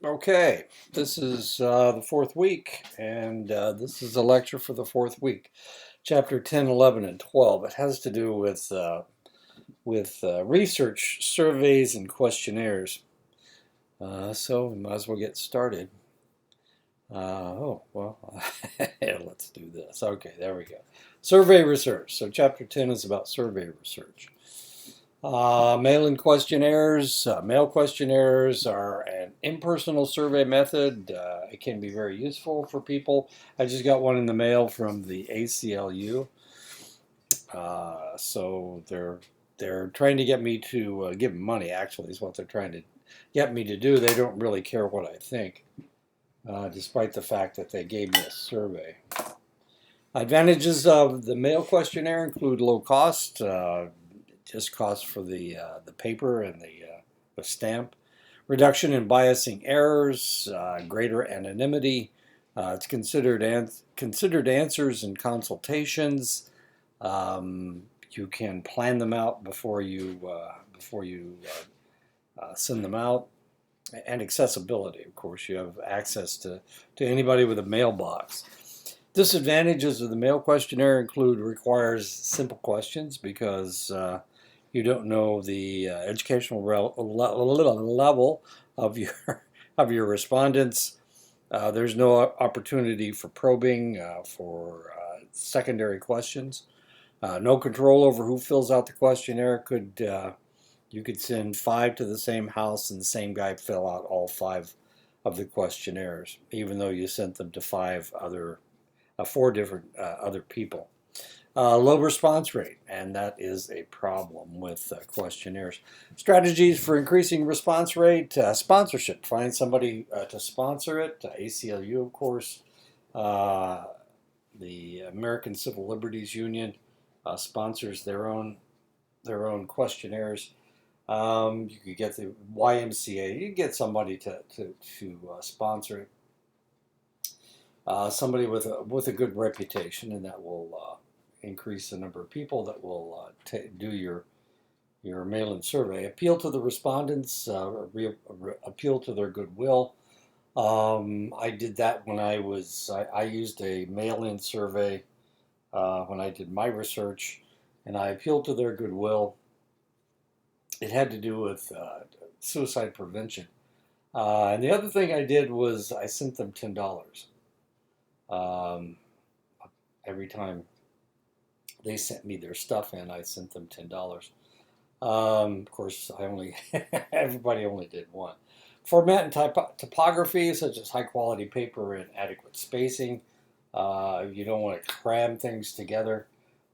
Okay, this is the fourth week, and this is a lecture for the fourth week, chapter 10, 11, and 12. It has to do with research, surveys, and questionnaires. So we might as well get started. Let's do this. Okay, there we go. Survey research. So chapter 10 is about survey research. Mail-in questionnaires. Mail questionnaires are an impersonal survey method. It can be very useful for people. I just got one in the mail from the ACLU. So they're trying to get me to give them money. Actually, is what they're trying to get me to do. They don't really care what I think, despite the fact that they gave me a survey. Advantages of the mail questionnaire include low cost, just cost for the paper and the stamp, reduction in biasing errors, greater anonymity. It's considered answers and consultations. You can plan them out before you send them out, and accessibility. Of course, you have access to anybody with a mailbox. Disadvantages of the mail questionnaire include requires simple questions because you don't know the educational level of your of your respondents. There's no opportunity for probing for secondary questions. No control over who fills out the questionnaire. You could send five to the same house and the same guy fill out all five of the questionnaires, even though you sent them to four different other people. Low response rate, and that is a problem with questionnaires. Strategies for increasing response rate: sponsorship. Find somebody to sponsor it. ACLU, of course. Uh, the American Civil Liberties Union sponsors their own questionnaires. You could get the YMCA. You could get somebody to sponsor it. Somebody with a good reputation, and that will increase the number of people that will do your mail-in survey. Appeal to the respondents, appeal to their goodwill. I did that when I used a mail-in survey when I did my research, and I appealed to their goodwill. It had to do with suicide prevention. And the other thing I did was I sent them $10 um, every time they sent me their stuff in. I sent them $10. Of course, I only everybody only did one. Format and typography, such as high quality paper and adequate spacing. You don't want to cram things together.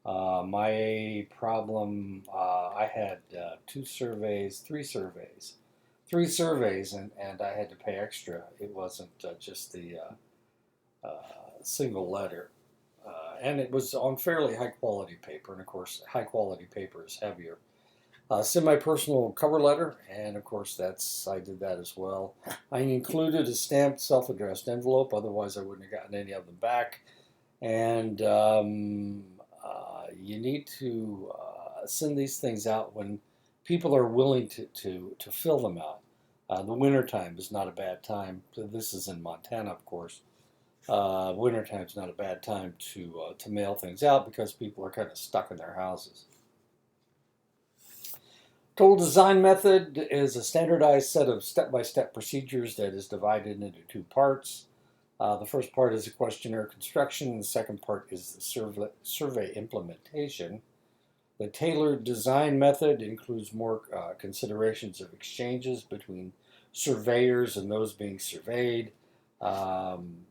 My problem, I had three surveys, and I had to pay extra. It wasn't just the single letter. And it was on fairly high quality paper, and of course, high quality paper is heavier. Semi-personal cover letter, and of course I did that as well. I included a stamped self-addressed envelope, otherwise I wouldn't have gotten any of them back. And you need to send these things out when people are willing to fill them out. The winter time is not a bad time. This is in Montana, of course. Winter time is not a bad time to mail things out because people are kind of stuck in their houses. Total design method is a standardized set of step-by-step procedures that is divided into two parts. The first part is a questionnaire construction, and the second part is the survey implementation. The tailored design method includes more considerations of exchanges between surveyors and those being surveyed. Um,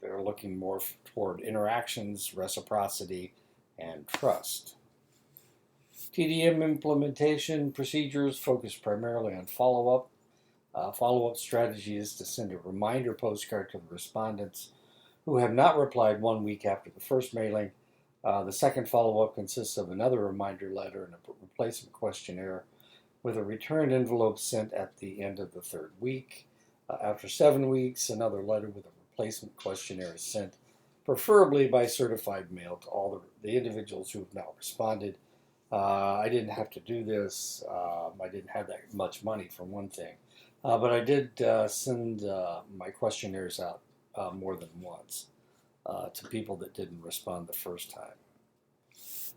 they're looking more toward interactions, reciprocity, and trust. TDM implementation procedures focus primarily on follow-up. Follow-up strategy is to send a reminder postcard to the respondents who have not replied 1 week after the first mailing. The second follow-up consists of another reminder letter and a replacement questionnaire with a returned envelope sent at the end of the third week. After 7 weeks, another letter with a replacement questionnaire is sent, preferably by certified mail to all the individuals who have not responded. I didn't have to do this. I didn't have that much money, for one thing. But I did send my questionnaires out more than once to people that didn't respond the first time.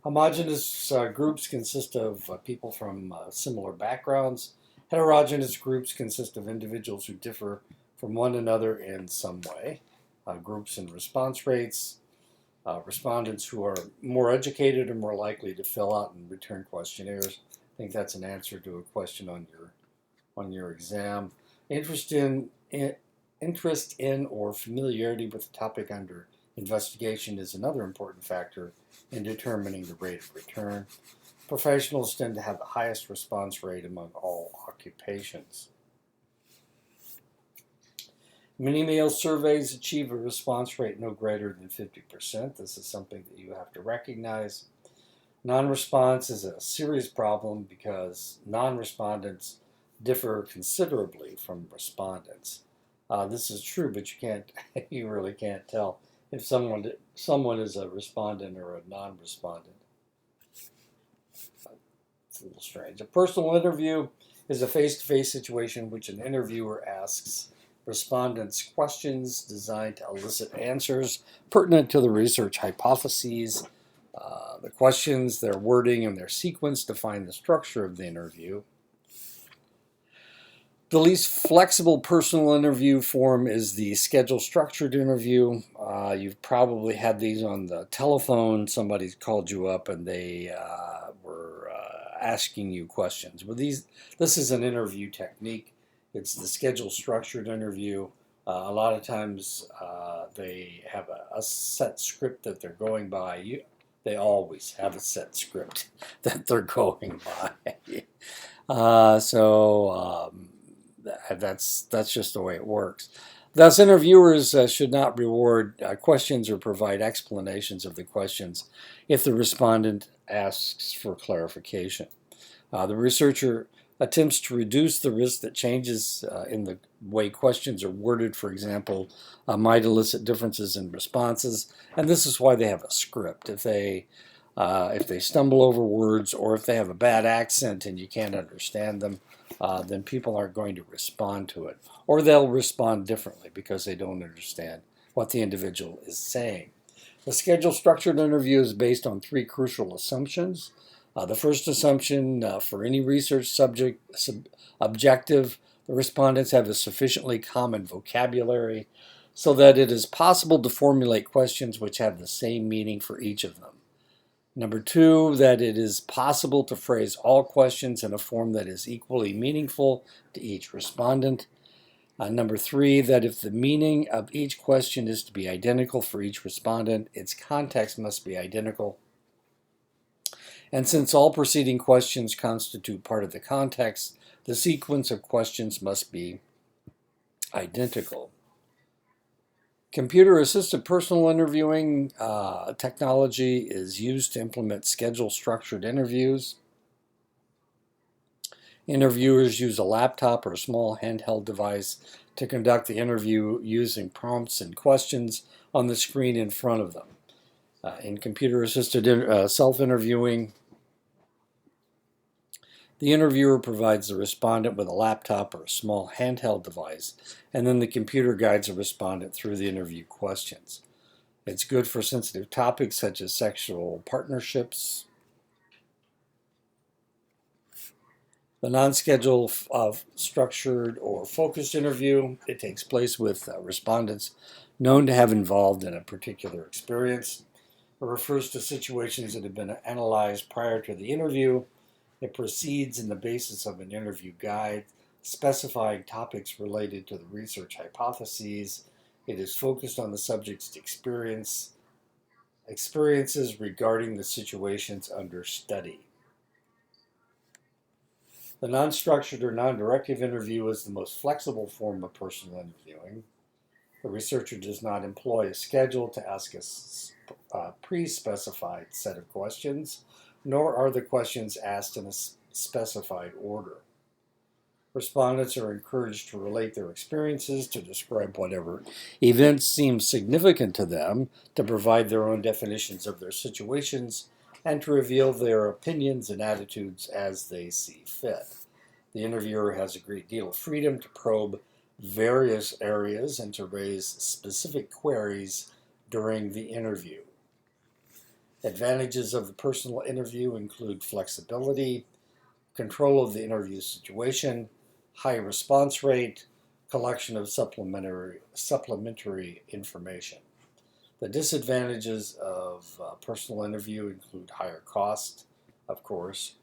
Homogeneous groups consist of people from similar backgrounds. Heterogeneous groups consist of individuals who differ from one another in some way. Groups and response rates. Respondents who are more educated are more likely to fill out and return questionnaires. I think that's an answer to a question on your exam. Interest in or familiarity with the topic under investigation is another important factor in determining the rate of return. Professionals tend to have the highest response rate among all occupations. Many male surveys achieve a response rate no greater than 50%. This is something that you have to recognize. Non-response is a serious problem because non-respondents differ considerably from respondents. This is true, but you really can't tell if someone is a respondent or a non-respondent. It's a little strange. A personal interview is a face-to-face situation in which an interviewer asks respondents questions designed to elicit answers pertinent to the research hypotheses. The questions, their wording, and their sequence define the structure of the interview. The least flexible personal interview form is the schedule structured interview. You've probably had these on the telephone. Somebody called you up and they were asking you questions. Well, this is an interview technique. It's the schedule structured interview. A lot of times they have a set script that they're going by. They always have a set script that they're going by. That's just the way it works. Thus, interviewers should not reward questions or provide explanations of the questions if the respondent asks for clarification. The researcher attempts to reduce the risk that changes in the way questions are worded, for example, might elicit differences in responses, and this is why they have a script. If they stumble over words or if they have a bad accent and you can't understand them, then people aren't going to respond to it. Or they'll respond differently because they don't understand what the individual is saying. The schedule-structured interview is based on three crucial assumptions. The first assumption for any research objective, the respondents have a sufficiently common vocabulary so that it is possible to formulate questions which have the same meaning for each of them. Number two, that it is possible to phrase all questions in a form that is equally meaningful to each respondent. Number three, that if the meaning of each question is to be identical for each respondent, its context must be identical. And since all preceding questions constitute part of the context, the sequence of questions must be identical. Computer-assisted personal interviewing technology is used to implement schedule-structured interviews. Interviewers use a laptop or a small handheld device to conduct the interview using prompts and questions on the screen in front of them. In computer-assisted self-interviewing, the interviewer provides the respondent with a laptop or a small handheld device, and then the computer guides the respondent through the interview questions. It's good for sensitive topics such as sexual partnerships. The non-scheduled structured or focused interview, it takes place with respondents known to have involved in a particular experience. It refers to situations that have been analyzed prior to the interview. It proceeds in the basis of an interview guide specifying topics related to the research hypotheses. It is focused on the subject's experiences regarding the situations under study. The non-structured or non-directive interview is the most flexible form of personal interviewing. The researcher does not employ a schedule to ask a pre-specified set of questions, nor are the questions asked in a specified order. Respondents are encouraged to relate their experiences, to describe whatever events seem significant to them, to provide their own definitions of their situations, and to reveal their opinions and attitudes as they see fit. The interviewer has a great deal of freedom to probe various areas and to raise specific queries during the interview. Advantages of the personal interview include flexibility, control of the interview situation, high response rate, collection of supplementary information. The disadvantages of personal interview include higher cost, of course,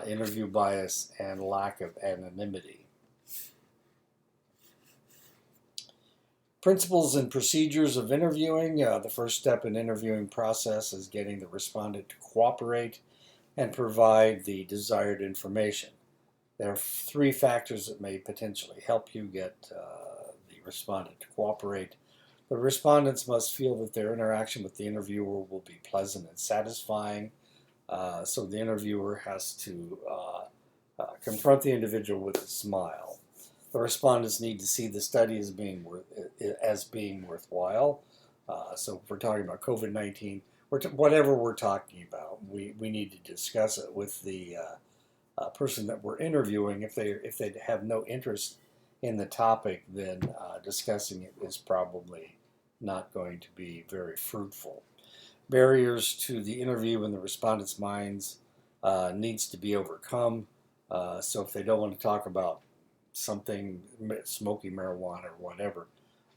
interview bias, and lack of anonymity. Principles and procedures of interviewing. The first step in interviewing process is getting the respondent to cooperate and provide the desired information. There are three factors that may potentially help you get the respondent to cooperate. The respondents must feel that their interaction with the interviewer will be pleasant and satisfying. So the interviewer has to confront the individual with a smile. The respondents need to see the study as being worthwhile. So if we're talking about COVID-19, whatever we're talking about, we need to discuss it with the person that we're interviewing. If they have no interest in the topic, then discussing it is probably not going to be very fruitful. Barriers to the interview in the respondents' minds needs to be overcome. So if they don't want to talk about something, smoking marijuana or whatever,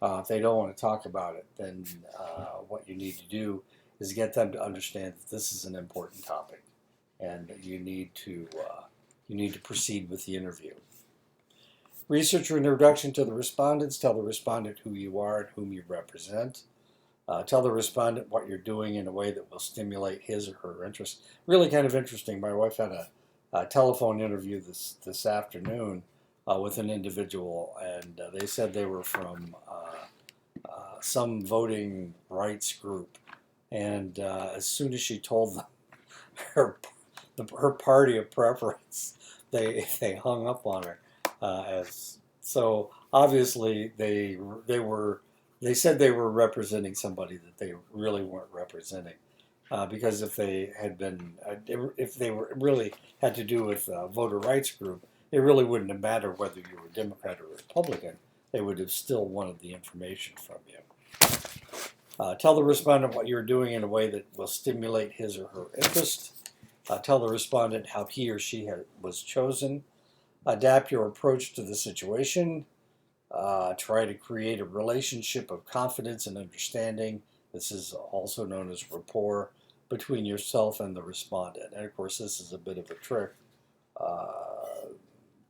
if they don't want to talk about it, then what you need to do is get them to understand that this is an important topic, and you need to proceed with the interview. Research or introduction to the respondents. Tell the respondent who you are and whom you represent. Tell the respondent what you're doing in a way that will stimulate his or her interest. Really kind of interesting. My wife had a telephone interview this afternoon with an individual, and they said they were from some voting rights group. And as soon as she told them her party of preference, they hung up on her. So obviously they said they were representing somebody that they really weren't representing, because if they were really had to do with a voter rights group, it really wouldn't have mattered whether you were Democrat or Republican. They would have still wanted the information from you. Tell the respondent what you're doing in a way that will stimulate his or her interest. Tell the respondent how he or she was chosen. Adapt your approach to the situation. Try to create a relationship of confidence and understanding. This is also known as rapport between yourself and the respondent. And of course, this is a bit of a trick.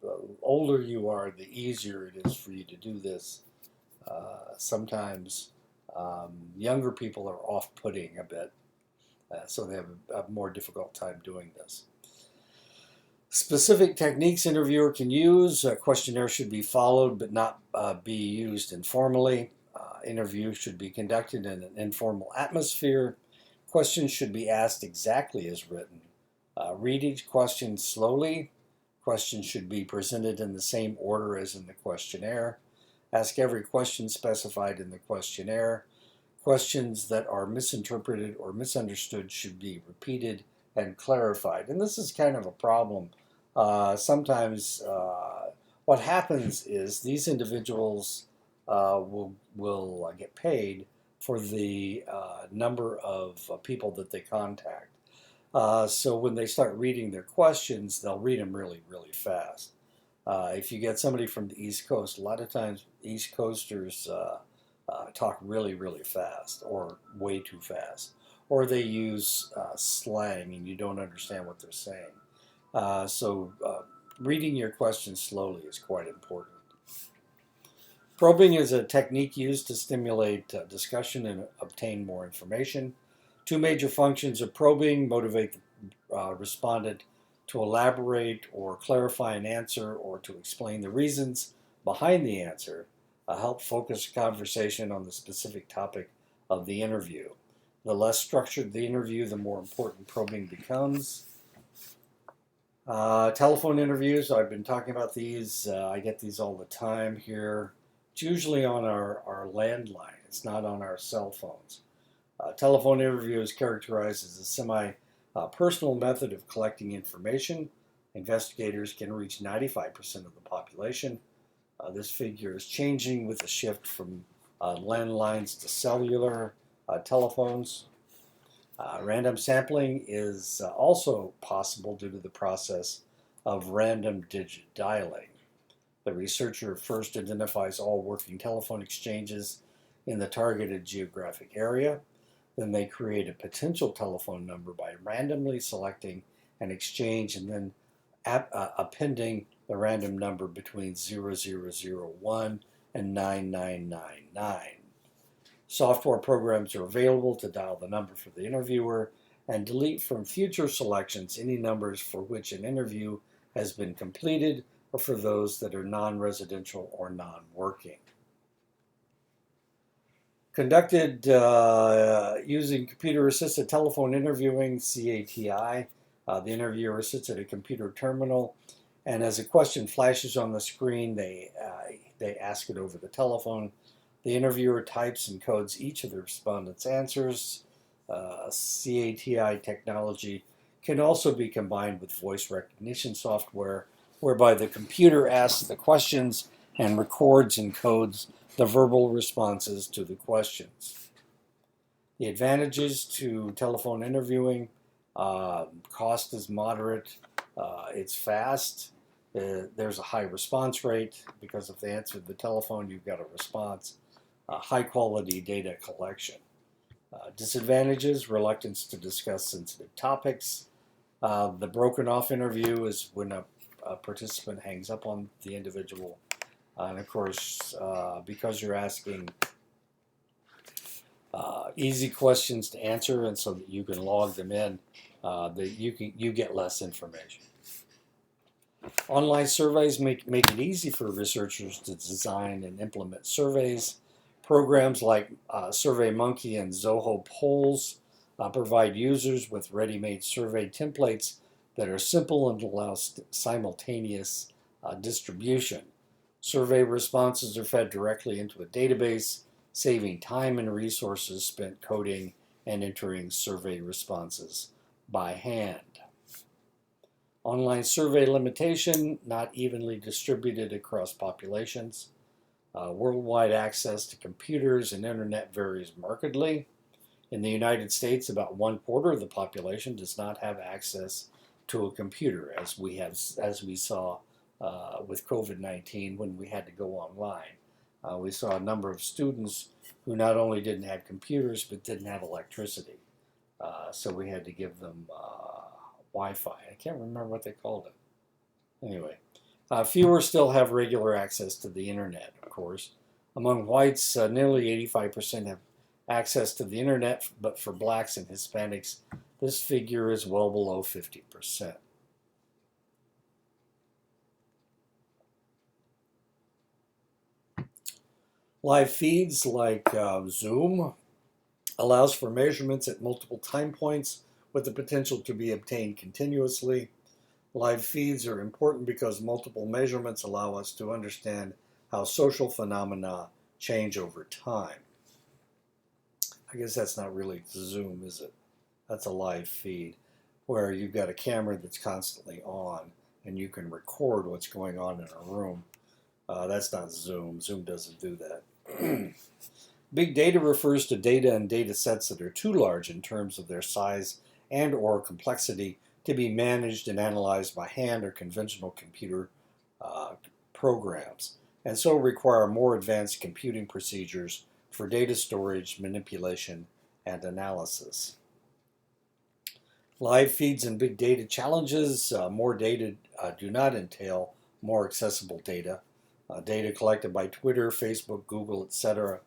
The older you are, the easier it is for you to do this. Sometimes younger people are off-putting a bit, so they have a more difficult time doing this. Specific techniques interviewer can use. A questionnaire should be followed but not be used informally. Interview should be conducted in an informal atmosphere. Questions should be asked exactly as written. Read each question slowly. Questions should be presented in the same order as in the questionnaire. Ask every question specified in the questionnaire. Questions that are misinterpreted or misunderstood should be repeated and clarified. And this is kind of a problem. Sometimes what happens is these individuals will get paid for the number of people that they contact. So when they start reading their questions, they'll read them really, really fast. If you get somebody from the East Coast, a lot of times East Coasters talk really, really fast or way too fast. Or they use slang and you don't understand what they're saying. So reading your questions slowly is quite important. Probing is a technique used to stimulate discussion and obtain more information. Two major functions of probing: motivate the respondent to elaborate or clarify an answer or to explain the reasons behind the answer, help focus the conversation on the specific topic of the interview. The less structured the interview, the more important probing becomes. Telephone interviews, I've been talking about these. I get these all the time here. It's usually on our landline. It's not on our cell phones. Telephone interview is characterized as a semi-personal method of collecting information Investigators can reach 95% of the population. This figure is changing with a shift from landlines to cellular telephones. Random sampling is also possible due to the process of random digit dialing. The researcher first identifies all working telephone exchanges in the targeted geographic area. Then they create a potential telephone number by randomly selecting an exchange and then appending the random number between 0001 and 9999. Software programs are available to dial the number for the interviewer and delete from future selections any numbers for which an interview has been completed or for those that are non-residential or non-working. Conducted using computer-assisted telephone interviewing, CATI. The interviewer sits at a computer terminal, and as a question flashes on the screen, they ask it over the telephone. The interviewer types and codes each of the respondents' answers. CATI technology can also be combined with voice recognition software, whereby the computer asks the questions and records and codes the verbal responses to the questions. The advantages to telephone interviewing: cost is moderate, it's fast, there's a high response rate because if they answer the telephone, you've got a response. High quality data collection. Disadvantages: reluctance to discuss sensitive topics. The broken off interview is when a participant hangs up on the individual. And of course, because you're asking easy questions to answer, and so that you can log them in, you get less information. Online surveys make it easy for researchers to design and implement surveys. Programs like SurveyMonkey and Zoho Polls provide users with ready-made survey templates that are simple and allow simultaneous distribution. Survey responses are fed directly into a database, saving time and resources spent coding and entering survey responses by hand. Online survey limitation: not evenly distributed across populations. Worldwide access to computers and internet varies markedly. In the United States, about 1/4 of the population does not have access to a computer, as we saw with COVID-19 when we had to go online. We saw a number of students who not only didn't have computers but didn't have electricity. So we had to give them Wi-Fi. I can't remember what they called it. Anyway, fewer still have regular access to the internet, of course. Among whites, nearly 85% have access to the internet, but for blacks and Hispanics, this figure is well below 50%. Live feeds like Zoom allows for measurements at multiple time points with the potential to be obtained continuously. Live feeds are important because multiple measurements allow us to understand how social phenomena change over time. I guess that's not really Zoom, is it? That's a live feed where you've got a camera that's constantly on and you can record what's going on in a room. That's not Zoom. Zoom doesn't do that. Big data refers to data and data sets that are too large in terms of their size and or complexity to be managed and analyzed by hand or conventional computer programs, and so require more advanced computing procedures for data storage, manipulation, and analysis. Live feeds and big data challenges: more data do not entail more accessible data. Data collected by Twitter, Facebook, Google, etc.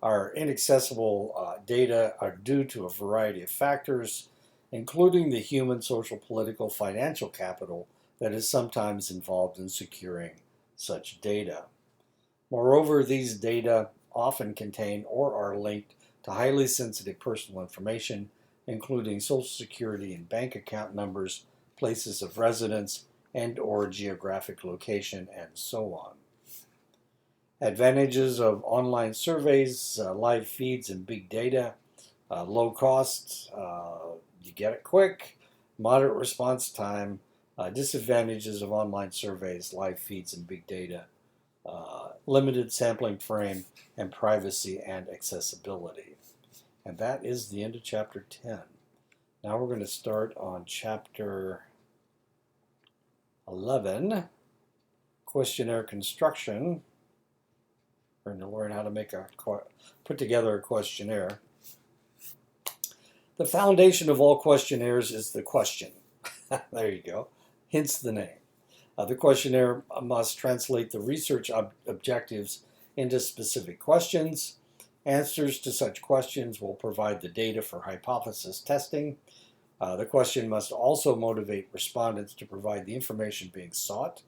Our inaccessible data are due to a variety of factors, including the human, social, political, financial capital that is sometimes involved in securing such data. Moreover, these data often contain or are linked to highly sensitive personal information, including Social Security and bank account numbers, places of residence, and or geographic location, and so on. Advantages of online surveys, live feeds, and big data: low cost, you get it quick, moderate response time, Disadvantages of online surveys, live feeds, and big data. Limited sampling frame, and privacy and accessibility. And that is the end of chapter 10. Now we're going to start on chapter 11, questionnaire construction. We're going to learn how to put together a questionnaire. The foundation of all questionnaires is the question. There you go. Hence the name. The questionnaire must translate the research objectives into specific questions. Answers to such questions will provide the data for hypothesis testing. The question must also motivate respondents to provide the information being sought.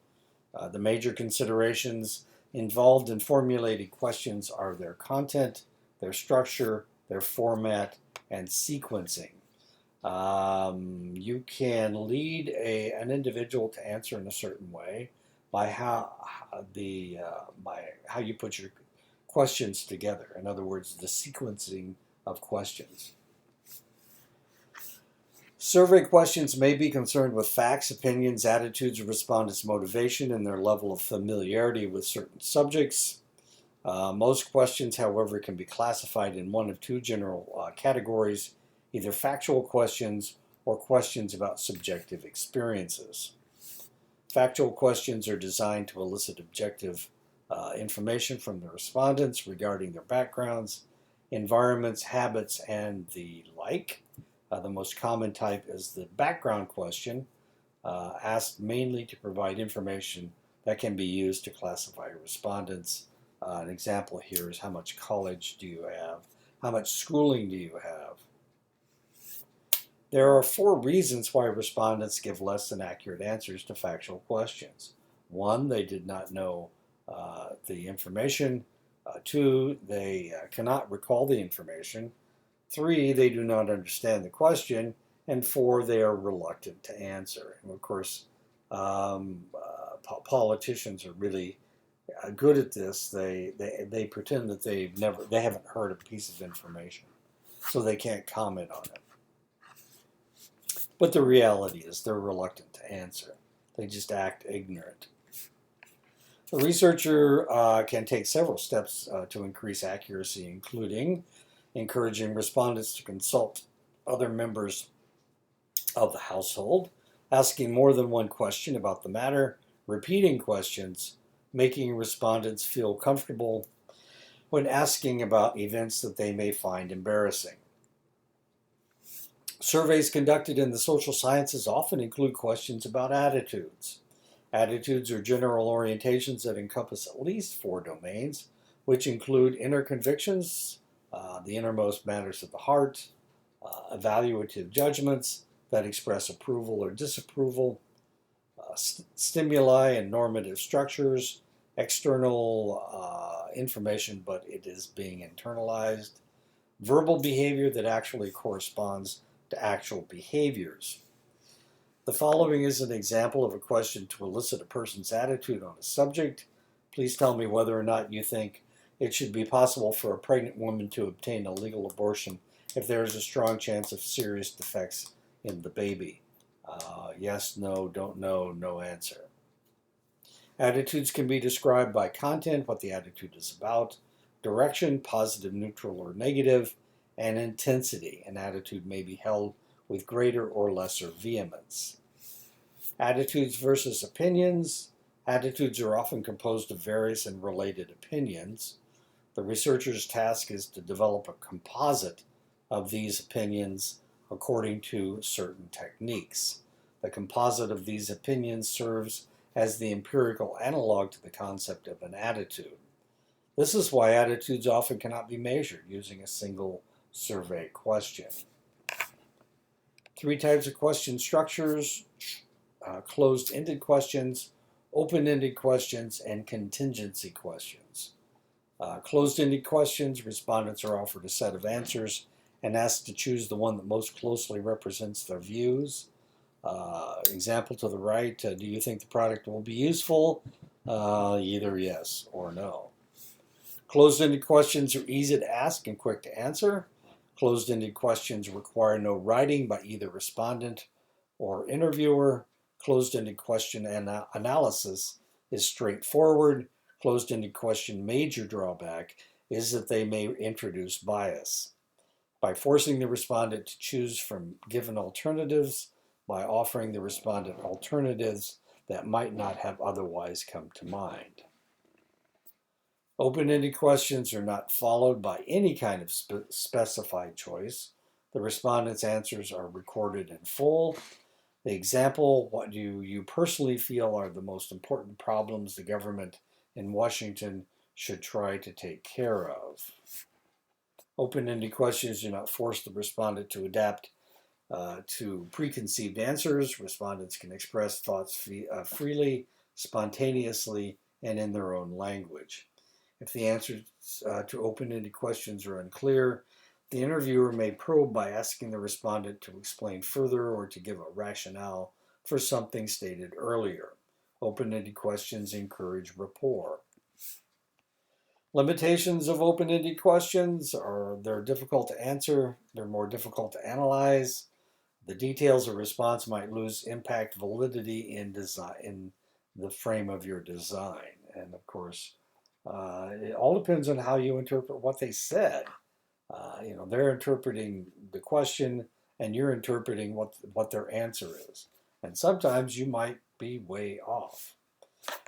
The major considerations involved in formulating questions are their content, their structure, their format, and sequencing. You can lead an individual to answer in a certain way by how you put your questions together. In other words, the sequencing of questions. Survey questions may be concerned with facts, opinions, attitudes of respondents' motivation, and their level of familiarity with certain subjects. Most questions, however, can be classified in one of two general categories: either factual questions or questions about subjective experiences. Factual questions are designed to elicit objective information from the respondents regarding their backgrounds, environments, habits, and the like. The most common type is the background question, asked mainly to provide information that can be used to classify respondents. An example here is: how much college do you have? How much schooling do you have? There are 4 reasons why respondents give less than accurate answers to factual questions. 1, they did not know the information. 2, they cannot recall the information. 3, they do not understand the question. And 4, they are reluctant to answer. And of course, politicians are really good at this. They pretend that they haven't heard a piece of information, so they can't comment on it. But the reality is they're reluctant to answer. They just act ignorant. A researcher can take several steps to increase accuracy, including encouraging respondents to consult other members of the household, asking more than one question about the matter, repeating questions, making respondents feel comfortable when asking about events that they may find embarrassing. Surveys conducted in the social sciences often include questions about attitudes. Attitudes are general orientations that encompass at least 4 domains, which include inner convictions, the innermost matters of the heart, evaluative judgments that express approval or disapproval, stimuli and normative structures, external information but it is being internalized, verbal behavior that actually corresponds to actual behaviors. The following is an example of a question to elicit a person's attitude on a subject. Please tell me whether or not you think it should be possible for a pregnant woman to obtain a legal abortion if there is a strong chance of serious defects in the baby. Yes, no, don't know, no answer. Attitudes can be described by content, what the attitude is about, direction, positive, neutral, or negative, and intensity. An attitude may be held with greater or lesser vehemence. Attitudes versus opinions. Attitudes are often composed of various and related opinions. The researcher's task is to develop a composite of these opinions according to certain techniques. The composite of these opinions serves as the empirical analog to the concept of an attitude. This is why attitudes often cannot be measured using a single survey question. 3 types of question structures: closed-ended questions, open-ended questions, and contingency questions. Closed-ended questions, respondents are offered a set of answers and asked to choose the one that most closely represents their views. Example to the right, do you think the product will be useful? Either yes or no. Closed-ended questions are easy to ask and quick to answer. Closed-ended questions require no writing by either respondent or interviewer. closed-ended question analysis is straightforward. Closed-ended question major drawback is that they may introduce bias. By forcing the respondent to choose from given alternatives, by offering the respondent alternatives that might not have otherwise come to mind. Open-ended questions are not followed by any kind of specified choice. The respondent's answers are recorded in full. The example, what do you personally feel are the most important problems the government in Washington should try to take care of? Open-ended questions do not force the respondent to adapt to preconceived answers. Respondents can express thoughts freely, spontaneously, and in their own language. If the answers to open-ended questions are unclear, the interviewer may probe by asking the respondent to explain further or to give a rationale for something stated earlier. Open-ended questions encourage rapport. Limitations of open-ended questions are they're difficult to answer, they're more difficult to analyze. The details of response might lose impact validity in the frame of your design. And of course, it all depends on how you interpret what they said. They're interpreting the question and you're interpreting what their answer is. And sometimes you might be way off.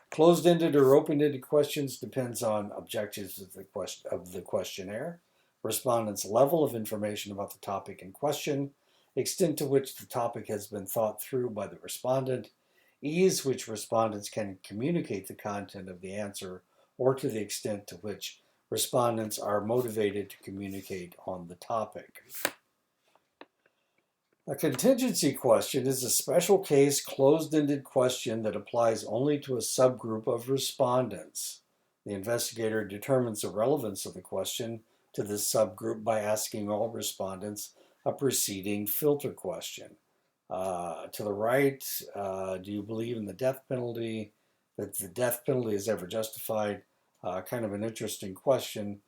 Closed-ended or open-ended questions depends on objectives of the questionnaire, respondents' level of information about the topic in question, extent to which the topic has been thought through by the respondent, ease which respondents can communicate the content of the answer, or to the extent to which respondents are motivated to communicate on the topic. A contingency question is a special case closed-ended question that applies only to a subgroup of respondents. The investigator determines the relevance of the question to this subgroup by asking all respondents a preceding filter question. To the right, do you believe in the death penalty, that the death penalty is ever justified? Kind of an interesting question.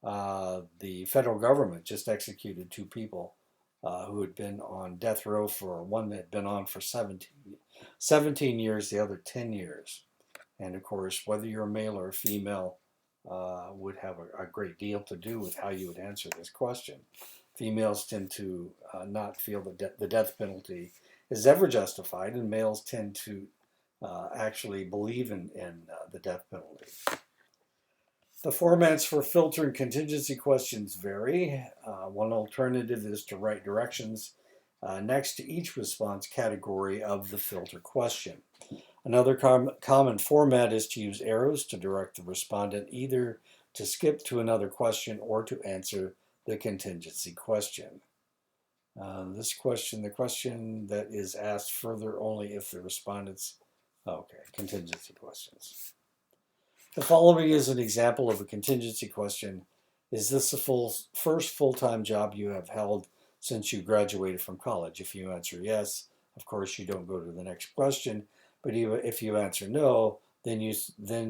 The federal government just executed 2 people who had been on death row for one that had been on for 17 years, the other 10 years. And of course, whether you're a male or a female would have a great deal to do with how you would answer this question. Females tend to not feel that the death penalty is ever justified, and males tend to actually believe in the death penalty. The formats for filter and contingency questions vary. One alternative is to write directions next to each response category of the filter question. Another common format is to use arrows to direct the respondent either to skip to another question or to answer the contingency question. The question that is asked further only if the respondents, contingency questions. The following is an example of a contingency question. Is this the first full-time job you have held since you graduated from college? If you answer yes, of course you don't go to the next question. But if you answer no, then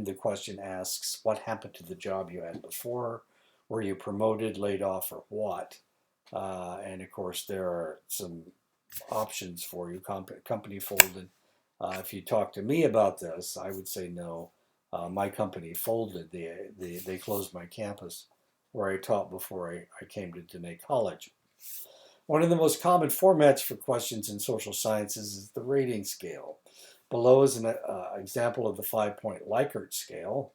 the question asks, what happened to the job you had before? Were you promoted, laid off, or what? And of course, there are some options for you. Company folded. If you talk to me about this, I would say no. My company folded. They closed my campus where I taught before I came to Diné College. One of the most common formats for questions in social sciences is the rating scale. Below is an example of the 5-point Likert scale.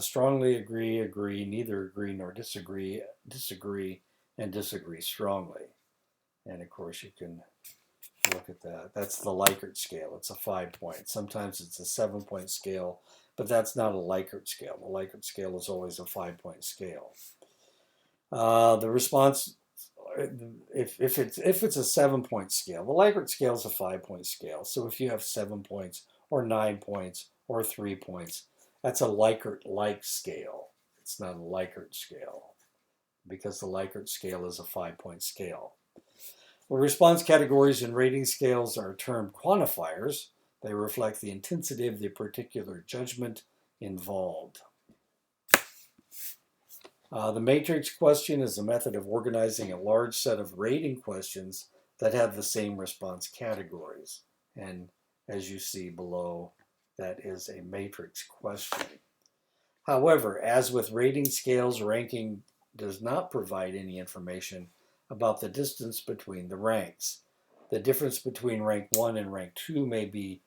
Strongly agree, neither agree nor disagree, and disagree strongly. And of course you can look at that. That's the Likert scale. It's a 5-point. Sometimes it's a 7-point scale, but that's not a Likert scale. The Likert scale is always a 5-point scale. The response, if it's a 7-point scale, the Likert scale is a 5-point scale. So if you have 7 points or 9 points or 3 points, that's a Likert-like scale. It's not a Likert scale because the Likert scale is a 5-point scale. The response categories and rating scales are termed quantifiers. They reflect the intensity of the particular judgment involved. The matrix question is a method of organizing a large set of rating questions that have the same response categories. And as you see below, that is a matrix question. However, as with rating scales, ranking does not provide any information about the distance between the ranks. The difference between rank 1 and rank 2 may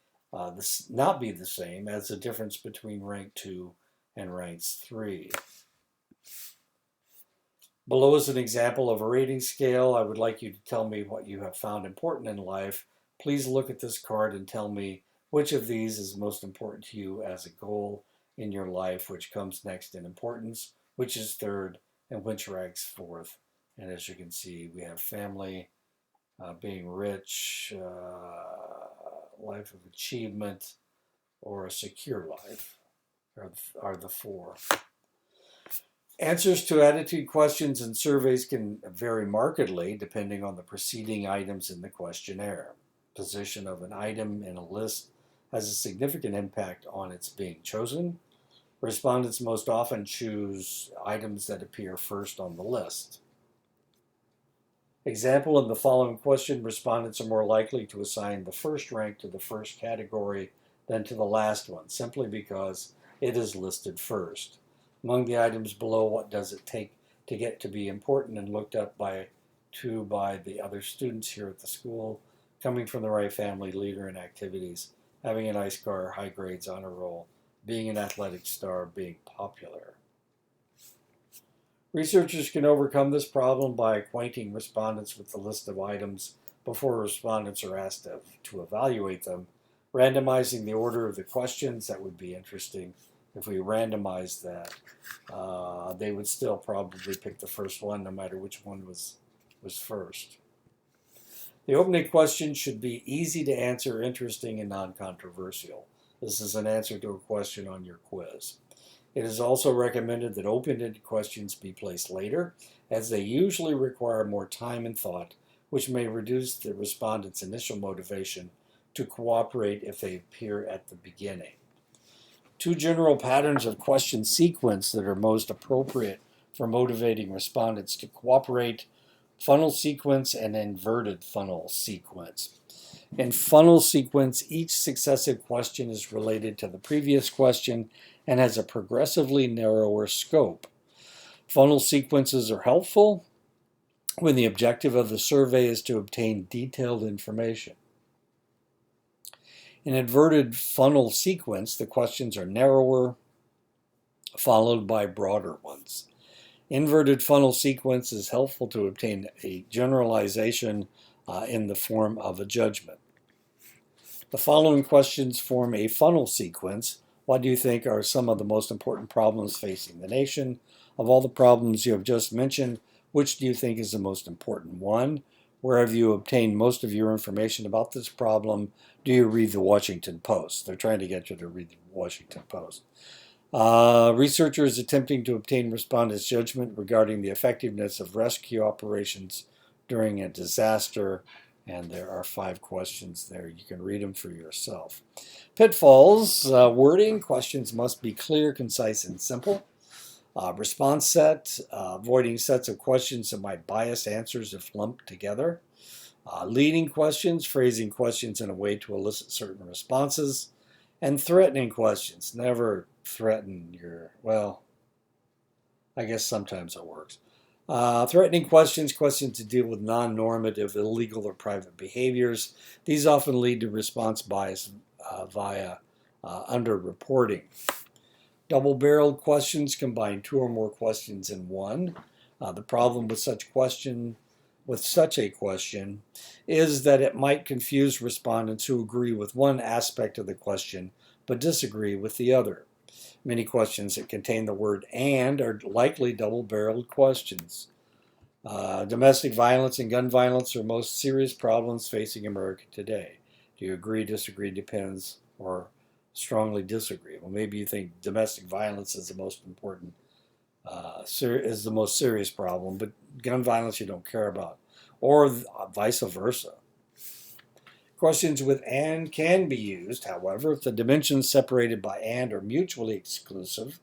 not be the same as the difference between rank 2 and ranks 3. Below is an example of a rating scale. I would like you to tell me what you have found important in life. Please look at this card and tell me which of these is most important to you as a goal in your life, which comes next in importance, which is third, and which ranks fourth. And as you can see, we have family, being rich, life of achievement, or a secure life are the four. Answers to attitude questions and surveys can vary markedly depending on the preceding items in the questionnaire. Position of an item in a list has a significant impact on its being chosen. Respondents most often choose items that appear first on the list. Example, in the following question, respondents are more likely to assign the first rank to the first category than to the last one, simply because it is listed first. Among the items below, what does it take to get to be important and looked up by the other students here at the school? Coming from the right family, leader in activities, having a nice car, high grades, honor roll, being an athletic star, being popular. Researchers can overcome this problem by acquainting respondents with the list of items before respondents are asked to evaluate them. Randomizing the order of the questions, that would be interesting. If we randomized that, they would still probably pick the first one, no matter which one was first. The opening question should be easy to answer, interesting, and non-controversial. This is an answer to a question on your quiz. It is also recommended that open-ended questions be placed later, as they usually require more time and thought, which may reduce the respondent's initial motivation to cooperate if they appear at the beginning. Two general patterns of question sequence that are most appropriate for motivating respondents to cooperate: funnel sequence and inverted funnel sequence. In funnel sequence, each successive question is related to the previous question and has a progressively narrower scope. Funnel sequences are helpful when the objective of the survey is to obtain detailed information. In inverted funnel sequence, the questions are narrower, followed by broader ones. Inverted funnel sequence is helpful to obtain a generalization in the form of a judgment. The following questions form a funnel sequence. What do you think are some of the most important problems facing the nation? Of all the problems you have just mentioned, which do you think is the most important one? Where have you obtained most of your information about this problem? Do you read the Washington Post? They're trying to get you to read the Washington Post. Researchers attempting to obtain respondents' judgment regarding the effectiveness of rescue operations during a disaster. And there are 5 questions there. You can read them for yourself. Pitfalls, wording. Questions must be clear, concise, and simple. Response set, avoiding sets of questions that might bias answers if lumped together. Leading questions, phrasing questions in a way to elicit certain responses. And threatening questions. Never threaten I guess sometimes it works. Threatening questions to deal with non-normative, illegal, or private behaviors. These often lead to response bias via underreporting. Double-barreled questions combine 2 or more questions in one. The problem with such a question is that it might confuse respondents who agree with one aspect of the question but disagree with the other. Many questions that contain the word "and" are likely double-barreled questions. Domestic violence and gun violence are most serious problems facing America today. Do you agree, disagree, depends, or strongly disagree? Well, maybe you think domestic violence is the most important, is the most serious problem, but gun violence you don't care about, or vice versa. Questions with "and" can be used, however, if the dimensions separated by "and" are mutually exclusive,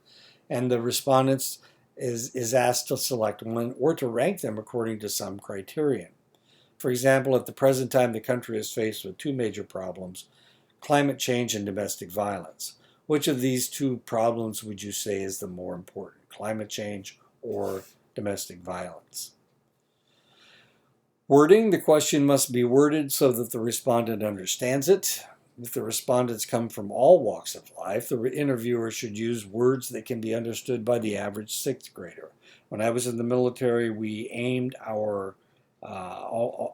and the respondents is asked to select one or to rank them according to some criterion. For example, at the present time, the country is faced with 2 major problems: climate change and domestic violence. Which of these two problems would you say is the more important, climate change or domestic violence? Wording. The question must be worded so that the respondent understands it. If the respondents come from all walks of life, the interviewer should use words that can be understood by the average sixth grader. When I was in the military, we aimed our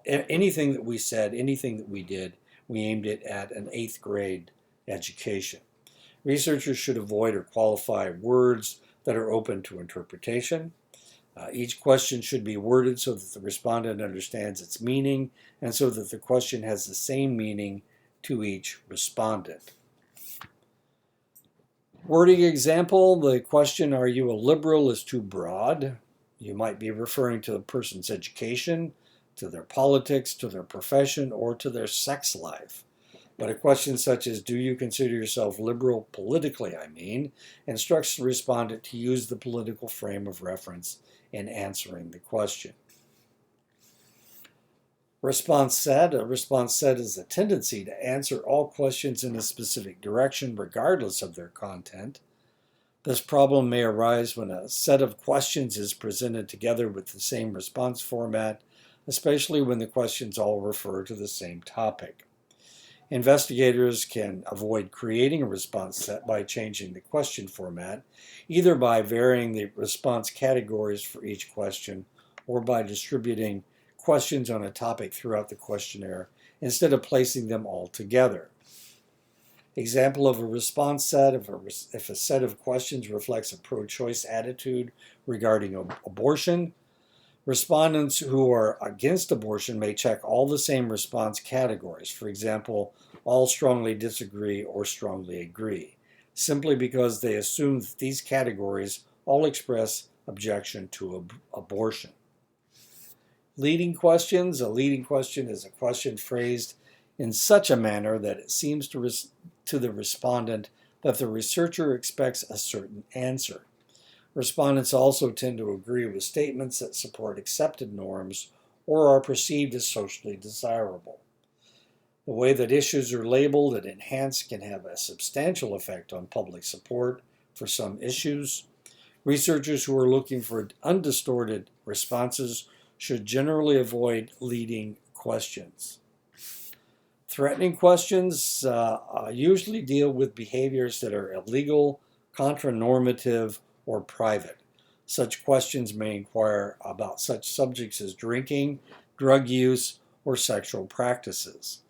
anything that we said, anything that we did, we aimed it at an eighth grade education. Researchers should avoid or qualify words that are open to interpretation. Each question should be worded so that the respondent understands its meaning and so that the question has the same meaning to each respondent. Wording example, the question, "Are you a liberal?" is too broad. You might be referring to the person's education, to their politics, to their profession, or to their sex life. But a question such as, "Do you consider yourself liberal politically, instructs the respondent to use the political frame of reference in answering the question. Response set. A response set is a tendency to answer all questions in a specific direction, regardless of their content. This problem may arise when a set of questions is presented together with the same response format, especially when the questions all refer to the same topic. Investigators can avoid creating a response set by changing the question format, either by varying the response categories for each question or by distributing questions on a topic throughout the questionnaire instead of placing them all together. Example of a response set: if a set of questions reflects a pro-choice attitude regarding abortion, respondents who are against abortion may check all the same response categories. For example, all strongly disagree or strongly agree, simply because they assume that these categories all express objection to abortion. Leading questions. A leading question is a question phrased in such a manner that it seems to the respondent that the researcher expects a certain answer. Respondents also tend to agree with statements that support accepted norms or are perceived as socially desirable. The way that issues are labeled and enhanced can have a substantial effect on public support for some issues. Researchers who are looking for undistorted responses should generally avoid leading questions. Threatening questions usually deal with behaviors that are illegal, contranormative, or private. Such questions may inquire about such subjects as drinking, drug use, or sexual practices.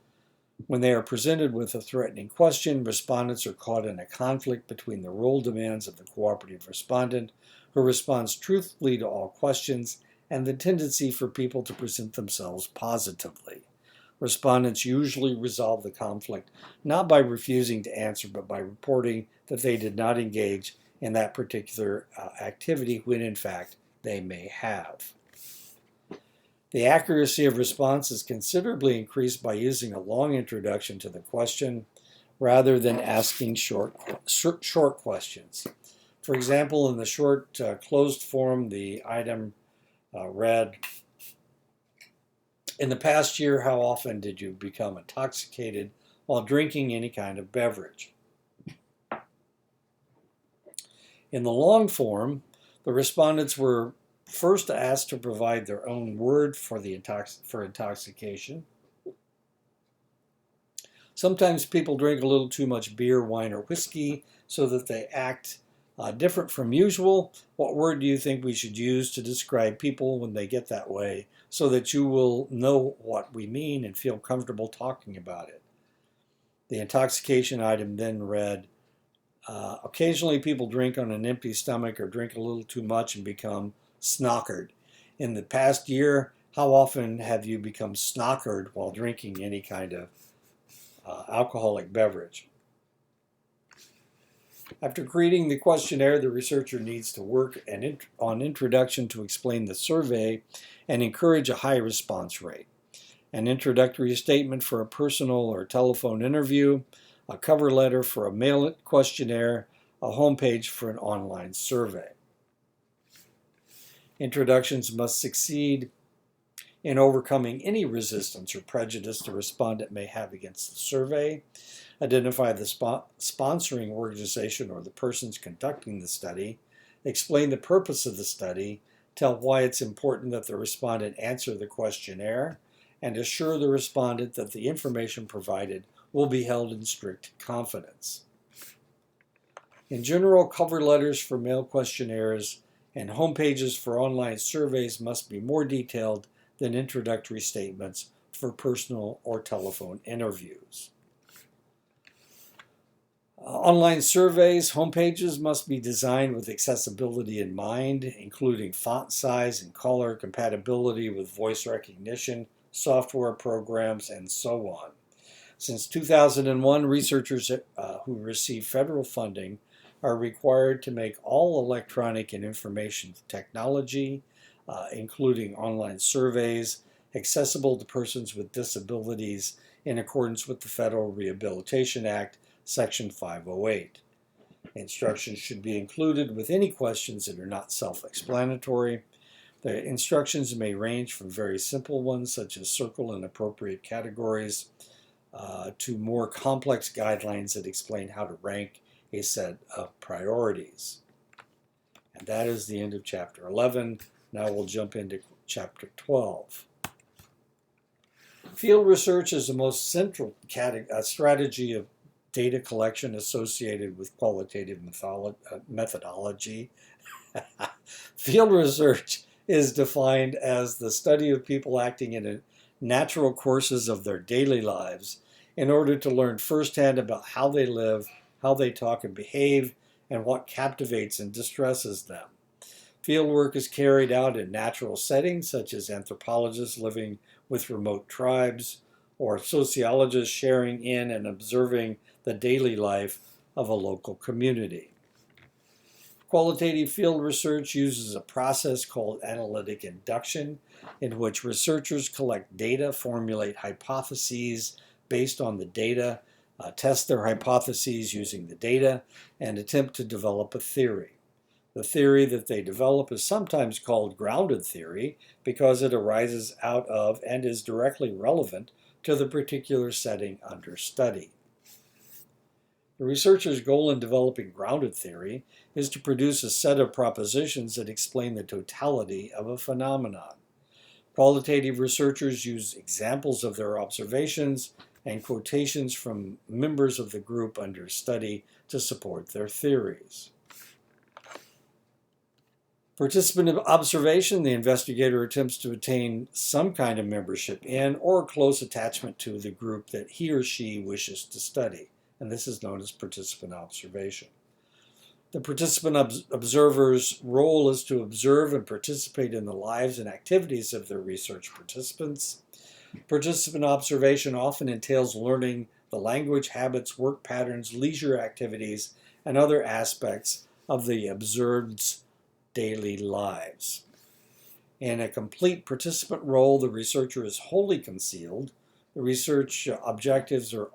When they are presented with a threatening question, respondents are caught in a conflict between the role demands of the cooperative respondent, who responds truthfully to all questions, and the tendency for people to present themselves positively. Respondents usually resolve the conflict not by refusing to answer, but by reporting that they did not engage in that particular activity when in fact they may have. The accuracy of response is considerably increased by using a long introduction to the question rather than asking short questions. For example, in the short closed form, the item read, "In the past year, how often did you become intoxicated while drinking any kind of beverage?" In the long form, the respondents were first asked to provide their own word for intoxication. Sometimes people drink a little too much beer, wine, or whiskey so that they act different from usual. What word do you think we should use to describe people when they get that way so that you will know what we mean and feel comfortable talking about it? The intoxication item then read, "Occasionally people drink on an empty stomach or drink a little too much and become snockered. In the past year, how often have you become snockered while drinking any kind of alcoholic beverage?" After creating the questionnaire, the researcher needs to work on introduction to explain the survey and encourage a high response rate. An introductory statement for a personal or telephone interview, a cover letter for a mail questionnaire, a homepage for an online survey. Introductions must succeed in overcoming any resistance or prejudice the respondent may have against the survey, identify the sponsoring organization or the persons conducting the study, explain the purpose of the study, tell why it's important that the respondent answer the questionnaire, and assure the respondent that the information provided will be held in strict confidence. In general, cover letters for mail questionnaires and homepages for online surveys must be more detailed than introductory statements for personal or telephone interviews. Online surveys, homepages must be designed with accessibility in mind, including font size and color, compatibility with voice recognition, software programs, and so on. Since 2001, researchers who receive federal funding are required to make all electronic and information technology, including online surveys, accessible to persons with disabilities in accordance with the Federal Rehabilitation Act, Section 508. Instructions should be included with any questions that are not self-explanatory. The instructions may range from very simple ones, such as circle in appropriate categories, to more complex guidelines that explain how to rank a set of priorities. And that is the end of Chapter 11. Now we'll jump into Chapter 12. Field research is the most central strategy of data collection associated with qualitative methodology. Field research is defined as the study of people acting in a natural courses of their daily lives in order to learn firsthand about how they live, how they talk and behave, and what captivates and distresses them. Fieldwork is carried out in natural settings, such as anthropologists living with remote tribes, or sociologists sharing in and observing the daily life of a local community. Qualitative field research uses a process called analytic induction, in which researchers collect data, formulate hypotheses based on the data, test their hypotheses using the data, and attempt to develop a theory. The theory that they develop is sometimes called grounded theory because it arises out of and is directly relevant to the particular setting under study. The researcher's goal in developing grounded theory is to produce a set of propositions that explain the totality of a phenomenon. Qualitative researchers use examples of their observations and quotations from members of the group under study to support their theories. Participant observation, the investigator attempts to attain some kind of membership in or close attachment to the group that he or she wishes to study, and this is known as participant observation. The participant observer's role is to observe and participate in the lives and activities of their research participants. Participant observation often entails learning the language, habits, work patterns, leisure activities, and other aspects of the observed's daily lives. In a complete participant role, the researcher is wholly concealed. The research objectives are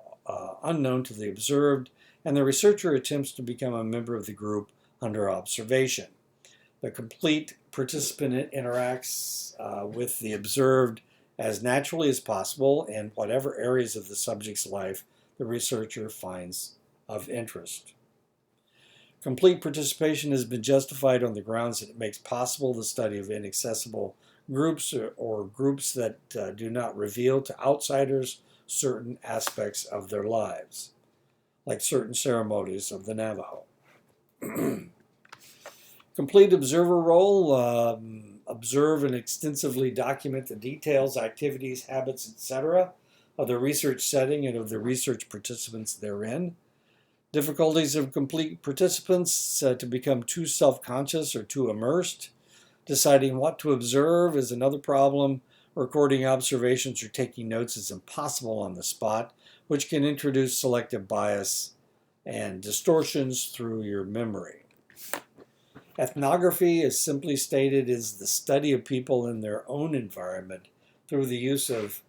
unknown to the observed, and the researcher attempts to become a member of the group under observation. The complete participant interacts with the observed as naturally as possible in whatever areas of the subject's life the researcher finds of interest. Complete participation has been justified on the grounds that it makes possible the study of inaccessible groups or groups that do not reveal to outsiders certain aspects of their lives, like certain ceremonies of the Navajo. Complete observer role, observe and extensively document the details, activities, habits, etc. of the research setting and of the research participants therein. Difficulties of complete participants to become too self-conscious or too immersed. Deciding what to observe is another problem. Recording observations or taking notes is impossible on the spot, which can introduce selective bias and distortions through your memory. Ethnography, as simply stated, is the study of people in their own environment through the use of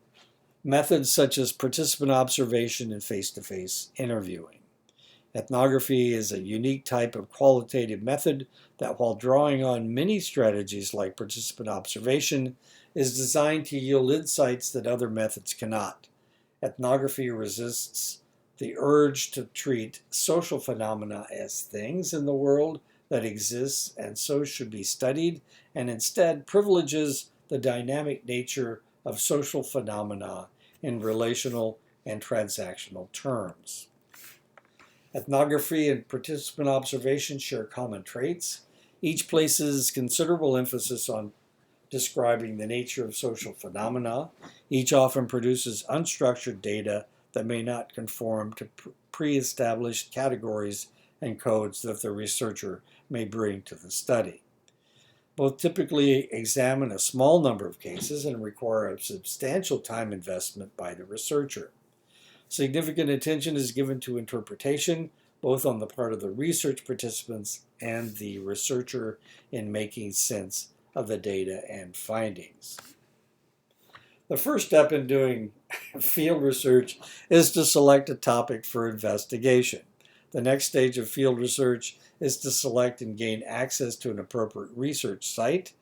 methods such as participant observation and face-to-face interviewing. Ethnography is a unique type of qualitative method that, while drawing on many strategies like participant observation, is designed to yield insights that other methods cannot. Ethnography resists the urge to treat social phenomena as things in the world that exists and so should be studied, and instead privileges the dynamic nature of social phenomena in relational and transactional terms. Ethnography and participant observation share common traits. Each places considerable emphasis on describing the nature of social phenomena. Each often produces unstructured data that may not conform to pre-established categories and codes that the researcher may bring to the study. Both typically examine a small number of cases and require a substantial time investment by the researcher. Significant attention is given to interpretation, both on the part of the research participants and the researcher in making sense of the data and findings. The first step in doing field research is to select a topic for investigation. The next stage of field research is to select and gain access to an appropriate research site.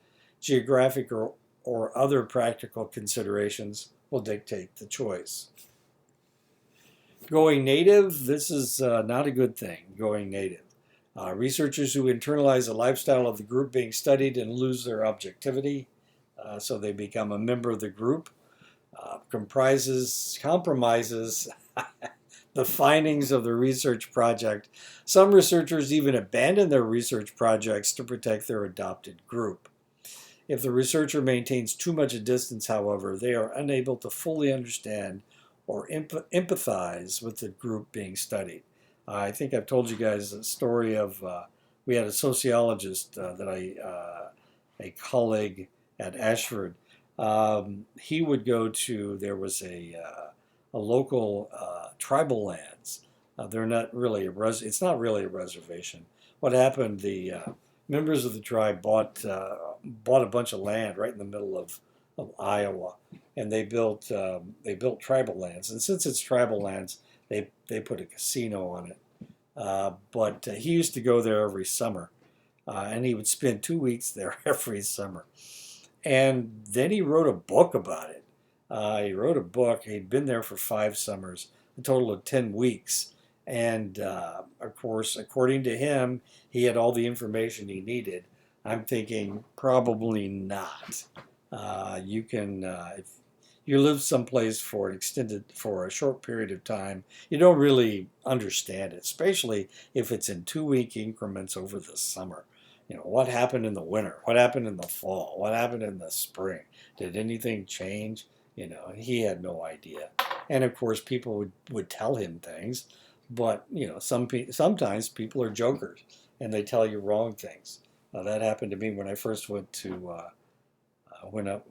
Geographic or other practical considerations will dictate the choice. Going native, this is not a good thing, going native. Researchers who internalize the lifestyle of the group being studied and lose their objectivity, so they become a member of the group, compromises the findings of the research project. Some researchers even abandon their research projects to protect their adopted group. If the researcher maintains too much a distance, however, they are unable to fully understand or empathize with the group being studied. I think I've told you guys a story of, we had a sociologist a colleague at Ashford. He would go to, there was a local tribal lands. They're not really it's not really a reservation. What happened, the members of the tribe bought a bunch of land right in the middle of Iowa, and they built tribal lands. And since it's tribal lands, they put a casino on it. But he used to go there every summer, and he would spend 2 weeks there every summer. And then he wrote a book about it. He wrote a book. He'd been there for 5 summers, a total of 10 weeks. And of course, according to him, he had all the information he needed. I'm thinking probably not. You can, if you live someplace for a short period of time, you don't really understand it, especially if it's in 2-week increments over the summer. You know, what happened in the winter? What happened in the fall? What happened in the spring? Did anything change? You know, he had no idea. And of course, people would tell him things, but you know, sometimes people are jokers and they tell you wrong things. That happened to me when I first went to the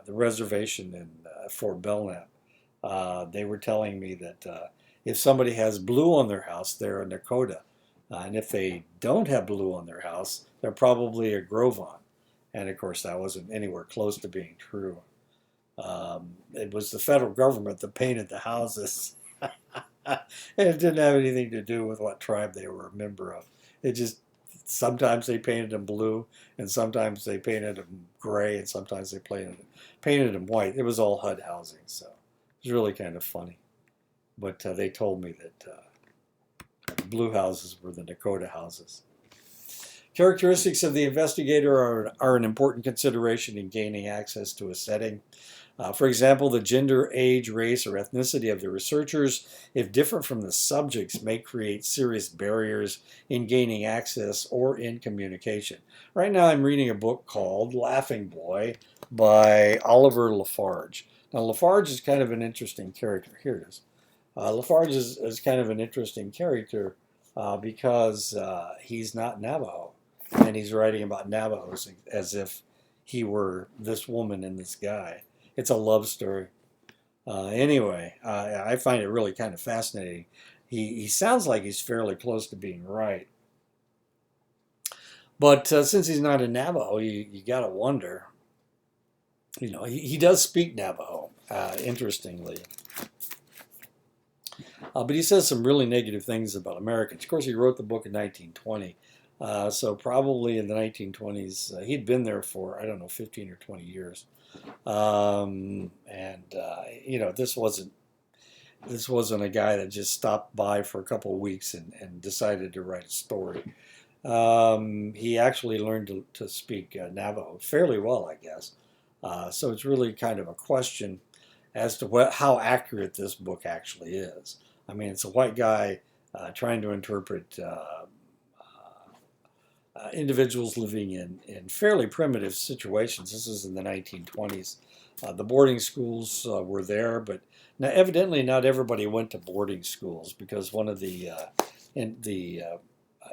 reservation in Fort Belknap. They were telling me that if somebody has blue on their house, they're a Nakota. And if they don't have blue on their house, they're probably a Grovon. And of course, that wasn't anywhere close to being true. It was the federal government that painted the houses. And it didn't have anything to do with what tribe they were a member of. It just, sometimes they painted them blue, and sometimes they painted them gray, and sometimes they painted them white. It was all HUD housing, so it was really kind of funny. But they told me that the blue houses were the Nakota houses. Characteristics of the investigator are an important consideration in gaining access to a setting. For example, the gender, age, race, or ethnicity of the researchers, if different from the subjects, may create serious barriers in gaining access or in communication. Right now I'm reading a book called Laughing Boy by Oliver Lafarge. Now Lafarge is kind of an interesting character. Here it is. Lafarge is kind of an interesting character because he's not Navajo, and he's writing about Navajos as if he were this woman and this guy. It's a love story. Anyway, I find it really kind of fascinating. He sounds like he's fairly close to being right. But since he's not a Navajo, you got to wonder. You know, he does speak Navajo, interestingly. But he says some really negative things about Americans. Of course, he wrote the book in 1920. So probably in the 1920s, he'd been there for, I don't know, 15 or 20 years. This wasn't a guy that just stopped by for a couple of weeks and decided to write a story. He actually learned to speak Navajo fairly well, I guess. So it's really kind of a question as to how accurate this book actually is. I mean, it's a white guy trying to interpret individuals living in fairly primitive situations. This is in the 1920s. The boarding schools were there, but now evidently not everybody went to boarding schools, because one of the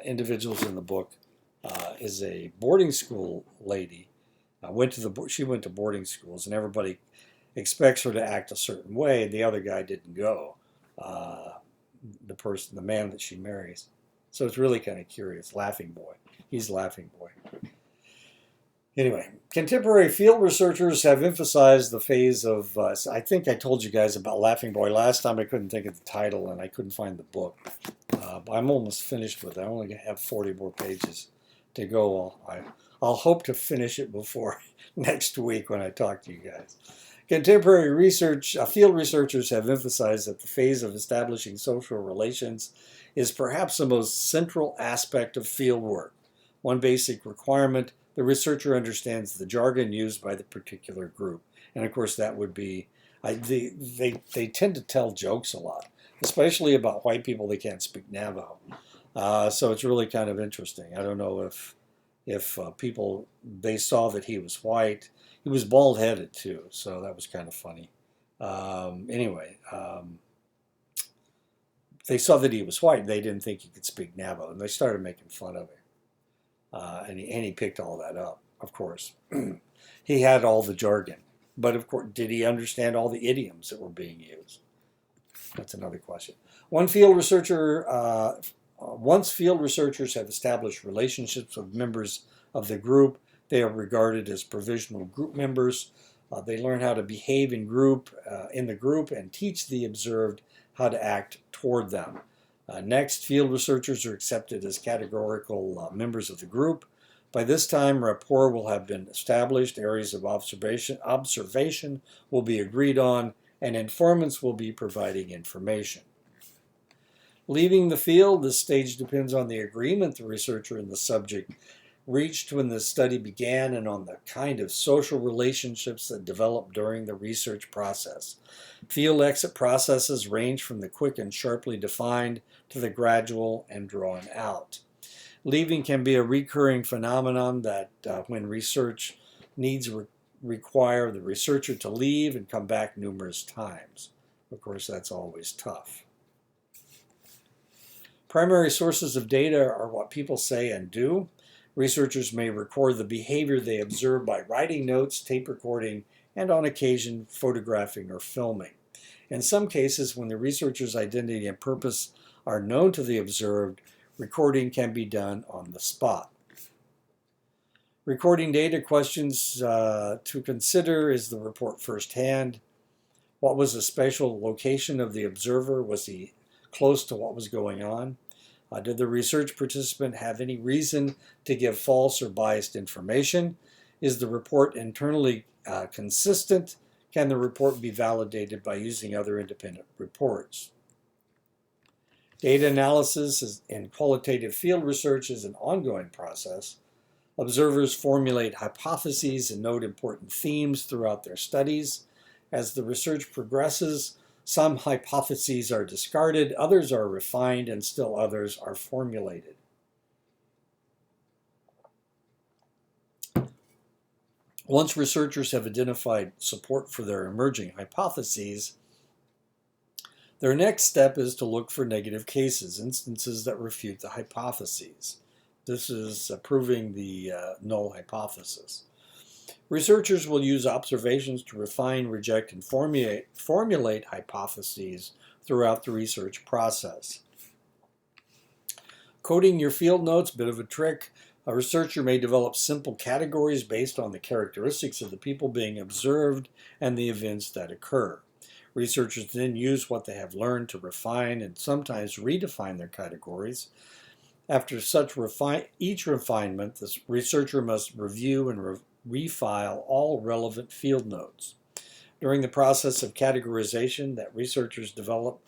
individuals in the book is a boarding school lady. She went to boarding schools, and everybody expects her to act a certain way. The other guy didn't go. The man that she marries. So it's really kind of curious. Laughing Boy. He's Laughing Boy. Anyway, contemporary field researchers have emphasized the phase of, I think I told you guys about Laughing Boy last time. I couldn't think of the title and I couldn't find the book. But I'm almost finished with it. I only have 40 more pages to go. I'll hope to finish it before next week when I talk to you guys. Contemporary field researchers have emphasized that the phase of establishing social relations is perhaps the most central aspect of field work. One basic requirement: the researcher understands the jargon used by the particular group. And of course that would be, they tend to tell jokes a lot, especially about white people that can't speak Navajo. So it's really kind of interesting. I don't know if people, they saw that he was white. He was bald-headed too, so that was kind of funny. They saw that he was white, and they didn't think he could speak Navajo, and they started making fun of him. And he picked all that up, of course. He had all the jargon, but of course, did he understand all the idioms that were being used? That's another question. Once field researchers have established relationships with members of the group, they are regarded as provisional group members. They learn how to behave in the group and teach the observed how to act toward them. Next, field researchers are accepted as categorical members of the group. By this time, rapport will have been established, areas of observation will be agreed on, and informants will be providing information. Leaving the field, this stage depends on the agreement the researcher and the subject reached when the study began, and on the kind of social relationships that develop during the research process. Field exit processes range from the quick and sharply defined to the gradual and drawn out. Leaving can be a recurring phenomenon that when research needs require the researcher to leave and come back numerous times. Of course, that's always tough. Primary sources of data are what people say and do. Researchers may record the behavior they observe by writing notes, tape recording, and on occasion photographing or filming. In some cases, when the researcher's identity and purpose are known to the observed, recording can be done on the spot. Recording data questions to consider: is the report firsthand? What was the spatial location of the observer? Was he close to what was going on? Did the research participant have any reason to give false or biased information? Is the report internally consistent? Can the report be validated by using other independent reports? Data analysis in qualitative field research is an ongoing process. Observers formulate hypotheses and note important themes throughout their studies. As the research progresses, some hypotheses are discarded, others are refined, and still others are formulated. Once researchers have identified support for their emerging hypotheses, their next step is to look for negative cases, instances that refute the hypotheses. This is proving the null hypothesis. Researchers will use observations to refine, reject, and formulate hypotheses throughout the research process. Coding your field notes, bit of a trick. A researcher may develop simple categories based on the characteristics of the people being observed and the events that occur. Researchers then use what they have learned to refine and sometimes redefine their categories. After each refinement, the researcher must review and refile all relevant field notes. During the process of categorization, that researchers develop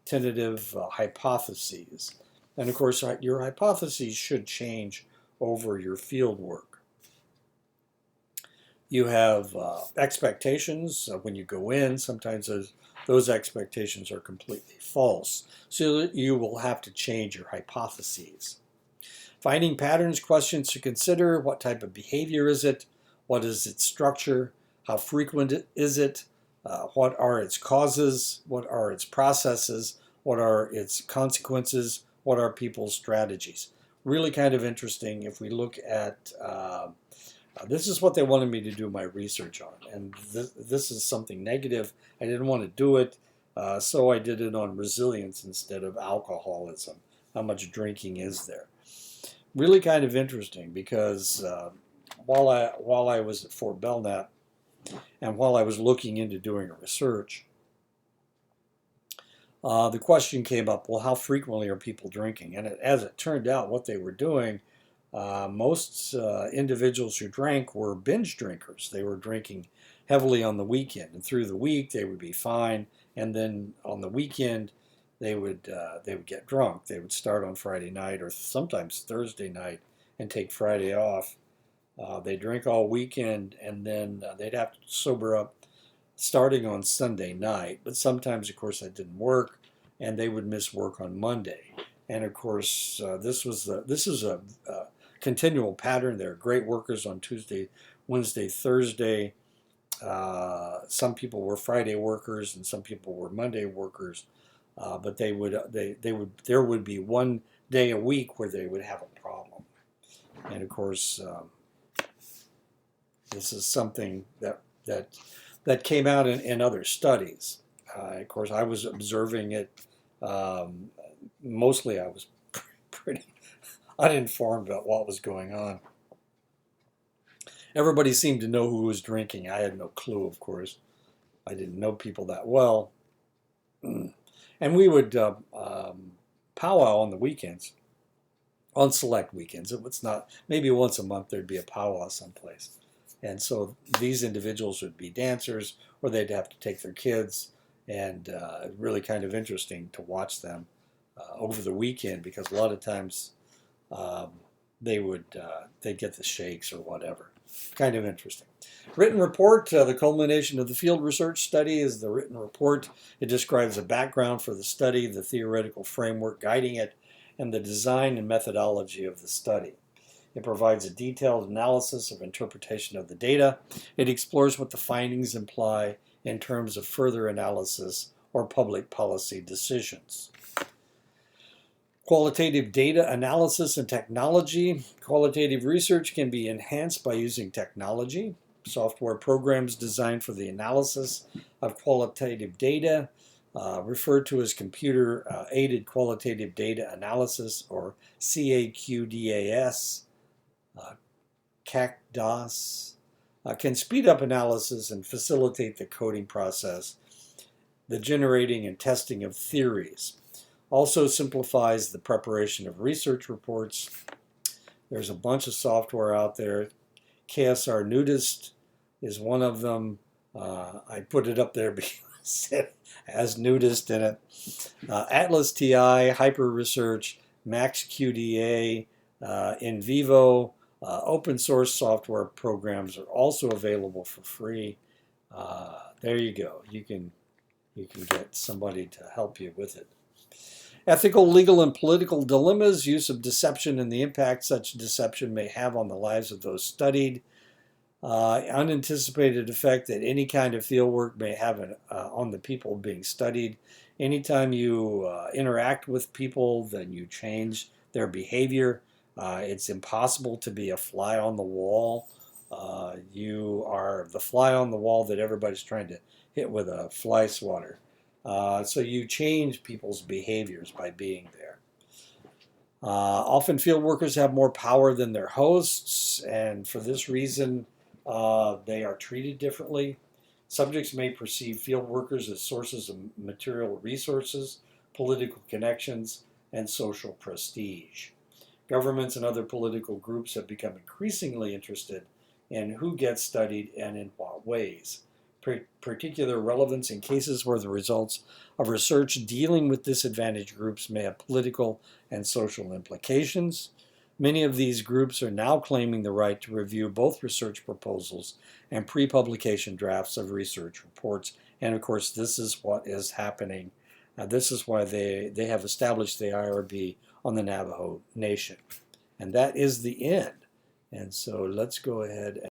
tentative hypotheses. And of course, your hypotheses should change over your field work. You have expectations when you go in. Sometimes those expectations are completely false. So you will have to change your hypotheses. Finding patterns, questions to consider: what type of behavior is it? What is its structure? How frequent is it? What are its causes? What are its processes? What are its consequences? What are people's strategies? Really kind of interesting if we look at, this is what they wanted me to do my research on. And this is something negative. I didn't want to do it, so I did it on resilience instead of alcoholism. How much drinking is there? Really kind of interesting because while I was at Fort Belknap and while I was looking into doing a research, the question came up, well, how frequently are people drinking? And as it turned out, what they were doing, most individuals who drank were binge drinkers. They were drinking heavily on the weekend, and through the week they would be fine, and then on the weekend they would get drunk. They would start on Friday night or sometimes Thursday night and take Friday off. They drink all weekend, and then they'd have to sober up starting on Sunday night. But sometimes, of course, that didn't work, and they would miss work on Monday. And of course, this is a continual pattern. They're great workers on Tuesday, Wednesday, Thursday. Some people were Friday workers, and some people were Monday workers. But there would be one day a week where they would have a problem. And of course, this is something that came out in other studies. Of course, I was observing it. Mostly, I was pretty uninformed about what was going on. Everybody seemed to know who was drinking. I had no clue, of course. I didn't know people that well. And we would powwow on the weekends, on select weekends. It was not, maybe once a month there'd be a powwow someplace. And so these individuals would be dancers, or they'd have to take their kids, and really kind of interesting to watch them over the weekend, because a lot of times they'd get the shakes or whatever. Kind of interesting. Written report, the culmination of the field research study is the written report. It describes the background for the study, the theoretical framework guiding it, and the design and methodology of the study. It provides a detailed analysis of interpretation of the data. It explores what the findings imply in terms of further analysis or public policy decisions. Qualitative data analysis and technology. Qualitative research can be enhanced by using technology. Software programs designed for the analysis of qualitative data, referred to as computer-aided qualitative data analysis, or CAQDAS, CACDAS, can speed up analysis and facilitate the coding process, the generating and testing of theories. Also simplifies the preparation of research reports. There's a bunch of software out there. KSR Nudist is one of them. I put it up there because it has Nudist in it. Atlas TI, Hyper Research, MaxQDA, In Vivo. Open source software programs are also available for free. There you go. You can get somebody to help you with it. Ethical, legal, and political dilemmas, use of deception and the impact such deception may have on the lives of those studied. Unanticipated effect that any kind of fieldwork may have on the people being studied. Anytime you interact with people, then you change their behavior. It's impossible to be a fly on the wall. You are the fly on the wall that everybody's trying to hit with a fly swatter. So you change people's behaviors by being there. Often field workers have more power than their hosts, and for this reason, they are treated differently. Subjects may perceive field workers as sources of material resources, political connections, and social prestige. Governments and other political groups have become increasingly interested in who gets studied and in what ways. Particular relevance in cases where the results of research dealing with disadvantaged groups may have political and social implications. Many of these groups are now claiming the right to review both research proposals and pre-publication drafts of research reports. And of course, this is what is happening. This is why they have established the IRB on the Navajo Nation. And that is the end. And so let's go ahead